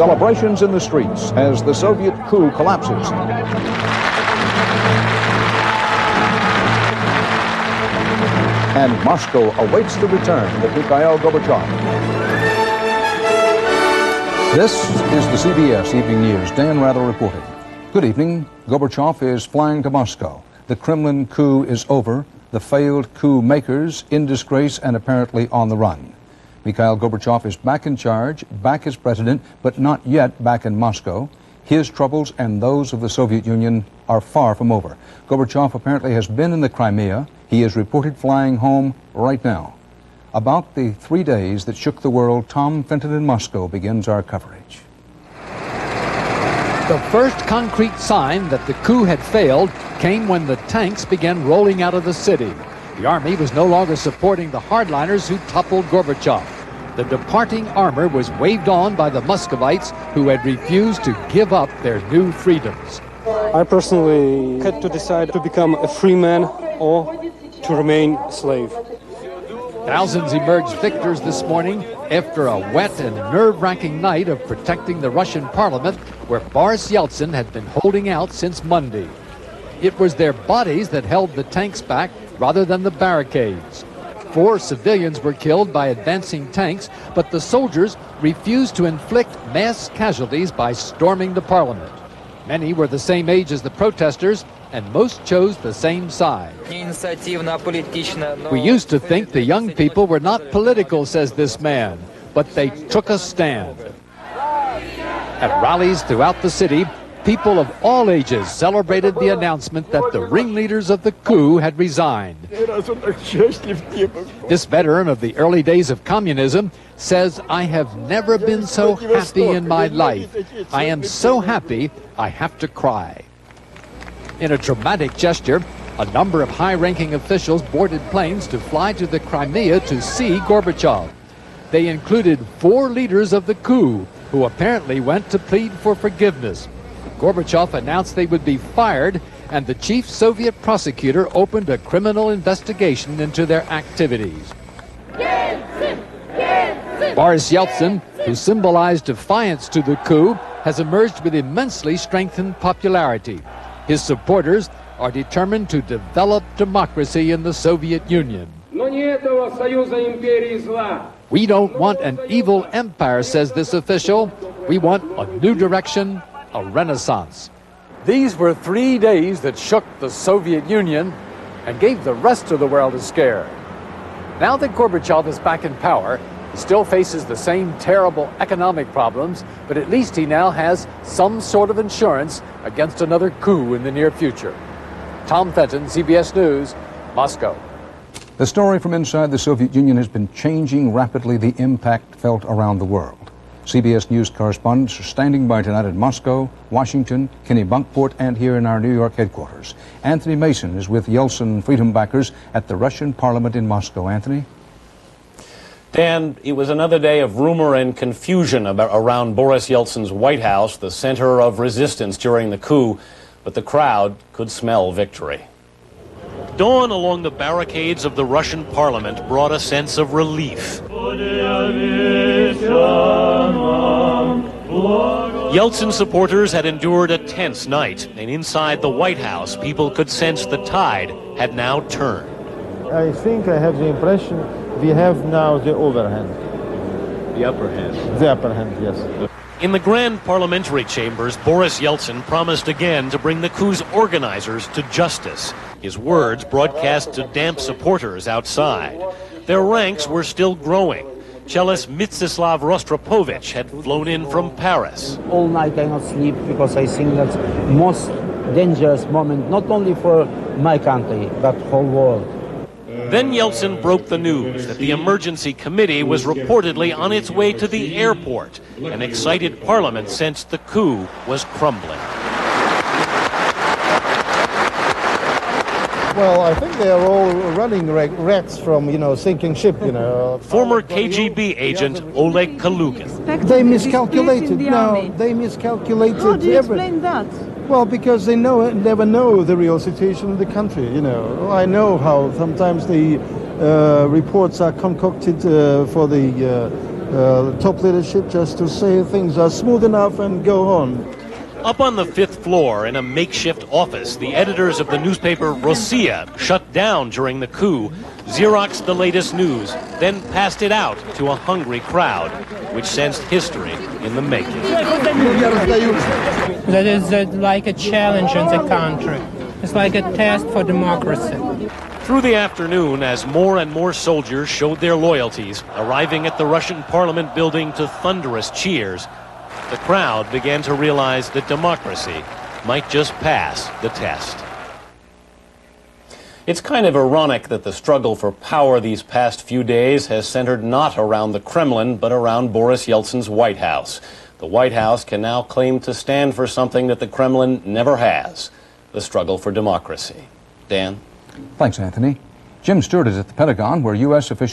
Celebrations in the streets as the Soviet coup collapses. And Moscow awaits the return of Mikhail Gorbachev. This is the CBS Evening News. Dan Rather reporting. Good evening. Gorbachev is flying to Moscow. The Kremlin coup is over. The failed coup makers in disgrace and apparently on the run. Mikhail Gorbachev is back in charge, back as president, but not yet back in Moscow. His troubles and those of the Soviet Union are far from over. Gorbachev apparently has been in the Crimea. He is reported flying home right now. About the 3 days that shook the world, Tom Fenton in Moscow begins our coverage. The first concrete sign that the coup had failed came when the tanks began rolling out of the city. The army was no longer supporting the hardliners who toppled Gorbachev. The departing armor was waved on by the Muscovites who had refused to give up their new freedoms. I personally had to decide to become a free man or to remain a slave. Thousands emerged victors this morning after a wet and nerve-wracking night of protecting the Russian parliament where Boris Yeltsin had been holding out since Monday. It was their bodies that held the tanks back rather than the barricades. 4 civilians were killed by advancing tanks, but the soldiers refused to inflict mass casualties by storming the parliament. Many were the same age as the protesters, and most chose the same side. We used to think the young people were not political, says this man, but they took a stand. At rallies throughout the city, people of all ages celebrated the announcement that the ringleaders of the coup had resigned. This veteran of the early days of communism says, "I have never been so happy in my life. I am so happy I have to cry." In a dramatic gesture, a number of high-ranking officials boarded planes to fly to the Crimea to see Gorbachev. They included 4 leaders of the coup who apparently went to plead for forgiveness. Gorbachev announced they would be fired, and the chief Soviet prosecutor opened a criminal investigation into their activities. Boris Yeltsin, who symbolized defiance to the coup, has emerged with immensely strengthened popularity. His supporters are determined to develop democracy in the Soviet Union. We don't want an evil empire, says this official. We want a new direction, a renaissance. These were 3 days that shook the Soviet Union and gave the rest of the world a scare. Now that Gorbachev is back in power, he still faces the same terrible economic problems, but at least he now has some sort of insurance against another coup in the near future. Tom Fenton, CBS News, Moscow. The story from inside the Soviet Union has been changing rapidly, the impact felt around the world. CBS News correspondents are standing by tonight in Moscow, Washington, Kennebunkport, and here in our New York headquarters. Anthony Mason is with Yeltsin freedom backers at the Russian parliament in Moscow. Anthony? Dan, it was another day of rumor and confusion around Boris Yeltsin's White House, the center of resistance during the coup, but the crowd could smell victory. Dawn along the barricades of the Russian parliament brought a sense of relief. Yeltsin supporters had endured a tense night, and inside the White House, people could sense the tide had now turned. I think I have the impression we have now the overhand. The upper hand. The upper hand, yes. In the grand parliamentary chambers, Boris Yeltsin promised again to bring the coup's organizers to justice. His words broadcast to damp supporters outside. Their ranks were still growing. Cellist Mstislav Rostropovich had flown in from Paris. All night I not sleep because I think that's the most dangerous moment, not only for my country, but whole world. Then Yeltsin broke the news that the emergency committee was reportedly on its way to the airport. An excited parliament sensed the coup was crumbling. Well, I think they are all running wrecks from, sinking ship, Former KGB agent Oleg Kalugin. They miscalculated. They miscalculated. How do you explain that? Well, because they never know the real situation in the country, I know how sometimes the reports are concocted for the top leadership just to say things are smooth enough and go on. Up on the 5th floor in a makeshift office, the editors of the newspaper Rossiya shut down during the coup, Xeroxed the latest news, then passed it out to a hungry crowd, which sensed history in the making. That is like a challenge in the country. It's like a test for democracy. Through the afternoon, as more and more soldiers showed their loyalties, arriving at the Russian parliament building to thunderous cheers, the crowd began to realize that democracy might just pass the test. It's kind of ironic that the struggle for power these past few days has centered not around the Kremlin, but around Boris Yeltsin's White House. The White House can now claim to stand for something that the Kremlin never has, the struggle for democracy. Dan? Thanks, Anthony. Jim Stewart is at the Pentagon, where U.S. officials